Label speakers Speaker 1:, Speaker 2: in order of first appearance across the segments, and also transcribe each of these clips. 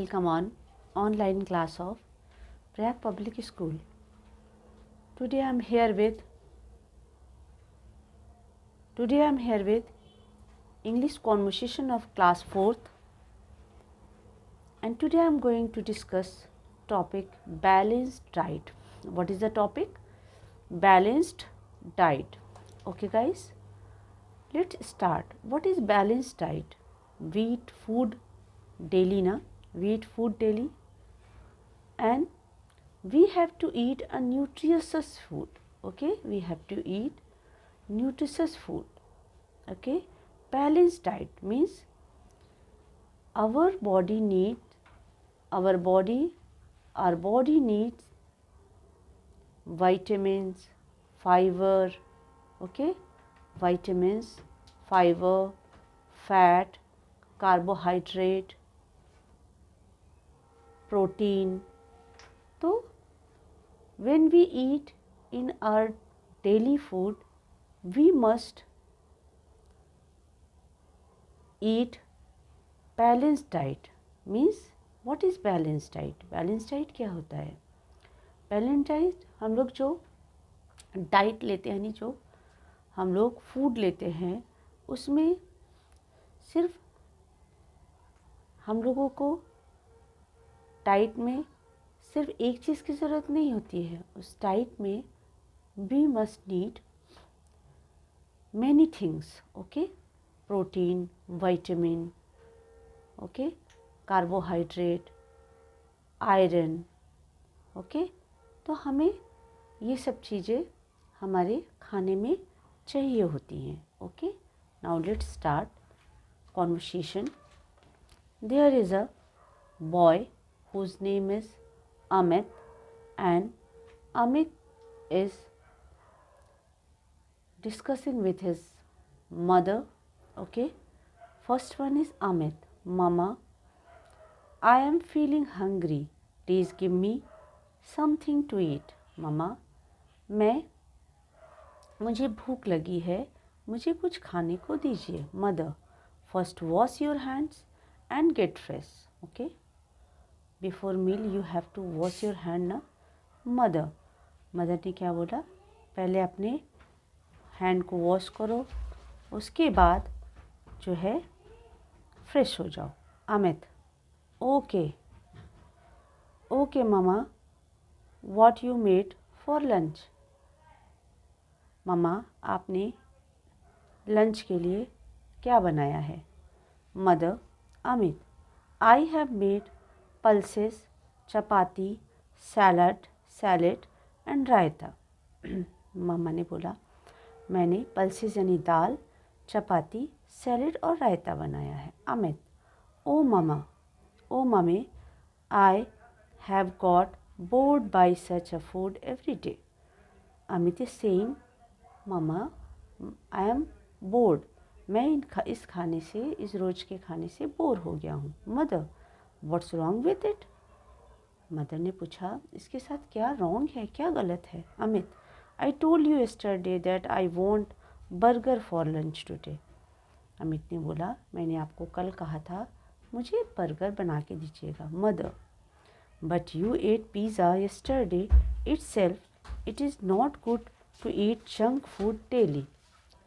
Speaker 1: welcome on online class of Prayag Public School. Today I am here with English conversation of class 4th, and today I am going to discuss topic balanced diet. What is the topic? Balanced diet. Okay guys, let's start. What is balanced diet? We eat food daily na? We eat food daily and we have to eat a nutritious food. Okay, we have to eat nutritious food. Okay, balanced diet means our body needs vitamins, fiber, okay, vitamins, fiber, fat, carbohydrate, protein. So when we eat in our daily food, we must eat balanced diet. Means what is balanced diet? Balanced diet क्या होता है? Balanced diet हम लोग जो diet लेते हैं, यानी जो हम लोग फूड लेते हैं, उसमें सिर्फ हम लोगों को डाइट में सिर्फ एक चीज़ की ज़रूरत नहीं होती है. उस डाइट में we must need many things. Okay, protein, vitamin, okay, carbohydrate, iron. Okay, तो हमें ये सब चीज़ें हमारे खाने में चाहिए होती हैं. Okay, now let's start conversation. There is a boy whose name is Amit, and Amit is discussing with his mother. Okay, first one is Amit. Mama, I am feeling hungry. Please give me something to eat. Mama, मुझे भूख लगी है, मुझे कुछ खाने को दीजिए. Mother, first wash your hands and get fresh. Okay, before meal you have to wash your hand ना. मदर ने क्या बोला? पहले अपने हैंड को वॉश करो, उसके बाद जो है फ्रेश हो जाओ. Amit, okay mama, what you made for lunch? Mama, आपने लंच के लिए क्या बनाया है? Mother, Amit, I have made pulses, chapati, salad and raita. मामा ने बोला, मैंने पल्सेस यानी दाल, चपाती, सैलड और रायता बनाया है. Amit, oh mummy, I have got bored by such a food every डे. Amit is saying, mamma, I am bored. मैं इस खाने से, इस रोज़ के खाने से बोर हो गया हूँ. Mother, what's wrong with it? Mother ने पूछा, इसके साथ क्या रॉन्ग है, क्या गलत है? Amit, I told you yesterday that I want burger for lunch today. Amit ने बोला, मैंने आपको कल कहा था मुझे बर्गर बना के दीजिएगा. Mother, but you ate pizza yesterday itself. It is not good to eat junk food daily.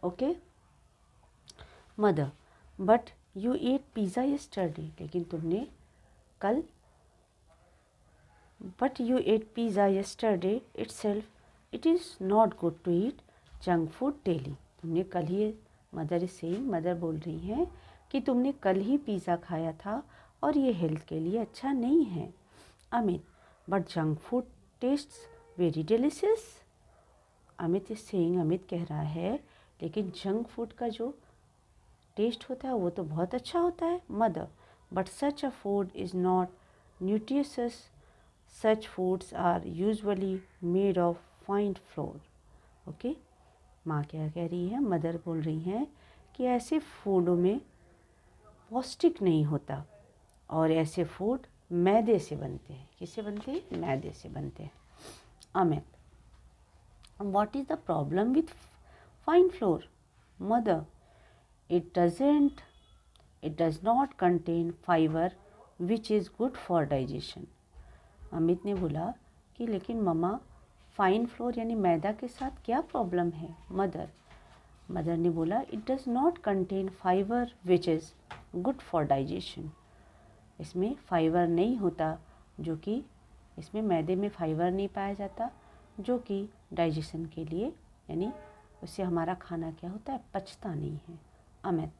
Speaker 1: Okay. Mother, but you ate pizza yesterday. लेकिन तुमने कल But you ate pizza yesterday itself. It is not good to eat junk food daily. तुमने कल ही, mother बोल रही हैं कि तुमने कल ही पिज़्ज़ा खाया था और ये हेल्थ के लिए अच्छा नहीं है. Amit, but junk food tests very delicious. Amit कह रहा है, लेकिन जंक फूड का जो टेस्ट होता है वो तो बहुत अच्छा होता है. Mother, but such a food is not nutritious. Such foods are usually made of fine flour. Okay, माँ क्या कह रही है? मदर बोल रही हैं कि ऐसे फूडों में पौष्टिक नहीं होता और ऐसे फूड मैदे से बनते हैं. किससे बनते हैं? मैदे से बनते हैं. Amit, what is the problem with fine flour? Mother, it does not contain fiber which is good for digestion. Amit ने बोला कि लेकिन मम्मा फाइन फ्लोर यानी मैदा के साथ क्या प्रॉब्लम है। मदर ने बोला it does not contain fibre which is good for digestion. इसमें फाइबर नहीं होता, जो कि इसमें मैदे में फाइबर नहीं पाया जाता जो कि डाइजेशन के लिए यानी उससे हमारा खाना क्या होता है, पचता नहीं है। Amit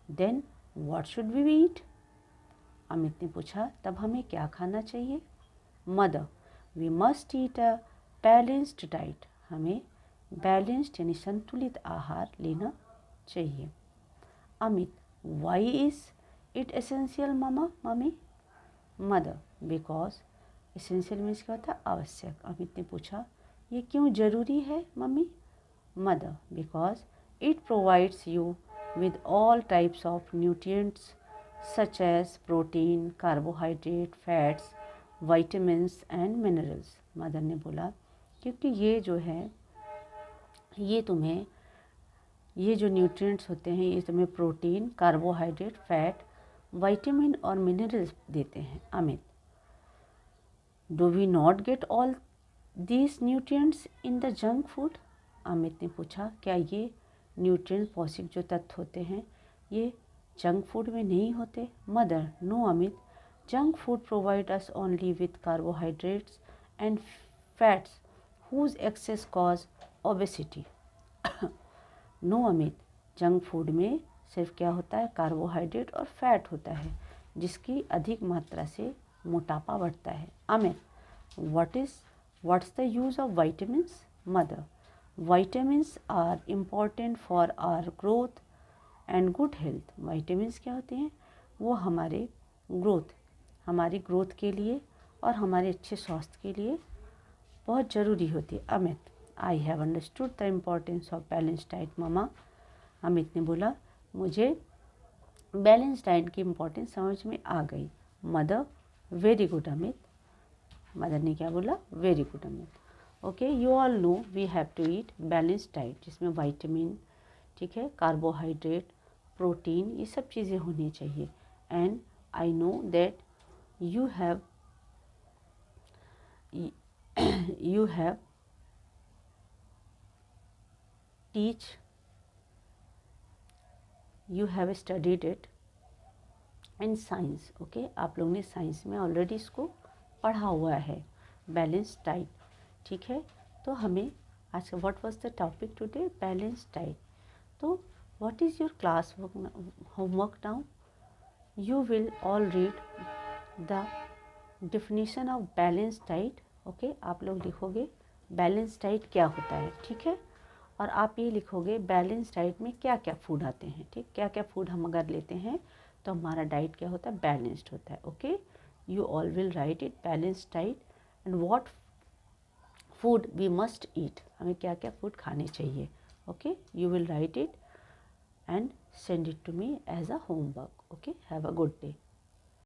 Speaker 1: then what should we eat. Amit ने पूछा तब हमें क्या खाना चाहिए। Mother we must eat a balanced diet. हमें बैलेंस्ड यानी संतुलित आहार लेना चाहिए। Amit why is it essential mummy. Mother because essential means क्या होता है, आवश्यक। अमित ने पूछा ये क्यों ज़रूरी है mummy. Mother because it provides you with all types of nutrients such as protein, carbohydrate, fats, vitamins and minerals। Mother ने बोला क्योंकि ये जो है ये तुम्हें ये जो न्यूट्रिएंट्स होते हैं ये तुम्हें प्रोटीन, कार्बोहाइड्रेट, फैट, विटामिन और मिनरल्स देते हैं। Amit do we not get all these nutrients in the junk food. Amit ने पूछा क्या ये न्यूट्रिएंट पौष्टिक जो तत्व होते हैं ये जंक फूड में नहीं होते। Mother no Amit junk food provide us only with carbohydrates and fats whose excess cause obesity. No Amit junk food में सिर्फ क्या होता है, कार्बोहाइड्रेट और फैट होता है जिसकी अधिक मात्रा से मोटापा बढ़ता है। Amit what's the use of vitamins. Mother vitamins are important for our growth and good health। vitamins क्या होते हैं, वो हमारी ग्रोथ के लिए और हमारे अच्छे स्वास्थ्य के लिए बहुत ज़रूरी होती है। Amit I have understood the importance of balance diet mamma. Amit ने बोला मुझे बैलेंस डाइट की इम्पोर्टेंस समझ में आ गई। Mother very good Amit. Mother ने क्या बोला, very good Amit. Okay you all know we have to eat balance diet जिसमें विटामिन, ठीक है, कार्बोहाइड्रेट, प्रोटीन, ये सब चीज़ें होनी चाहिए। And I know that you have studied it in science। ओके आप लोगों ने साइंस में ऑलरेडी इसको पढ़ा हुआ है, बैलेंस डाइट, ठीक है। तो हमें आज का what was the topic today, balance diet. तो what is your class homework now, you will all read the definition of balance diet. Okay आप लोग लिखोगे बैलेंस डाइट क्या होता है, ठीक है। और आप ये लिखोगे बैलेंस डाइट में क्या क्या फूड आते हैं, ठीक, क्या क्या फूड हम अगर लेते हैं तो हमारा डाइट क्या होता है, बैलेंस्ड होता है। Okay you all will write it balance diet and what food we must eat, हमें क्या क्या फूड खाने चाहिए। Okay you will write it and send it to me as a homework. Okay, have a good day.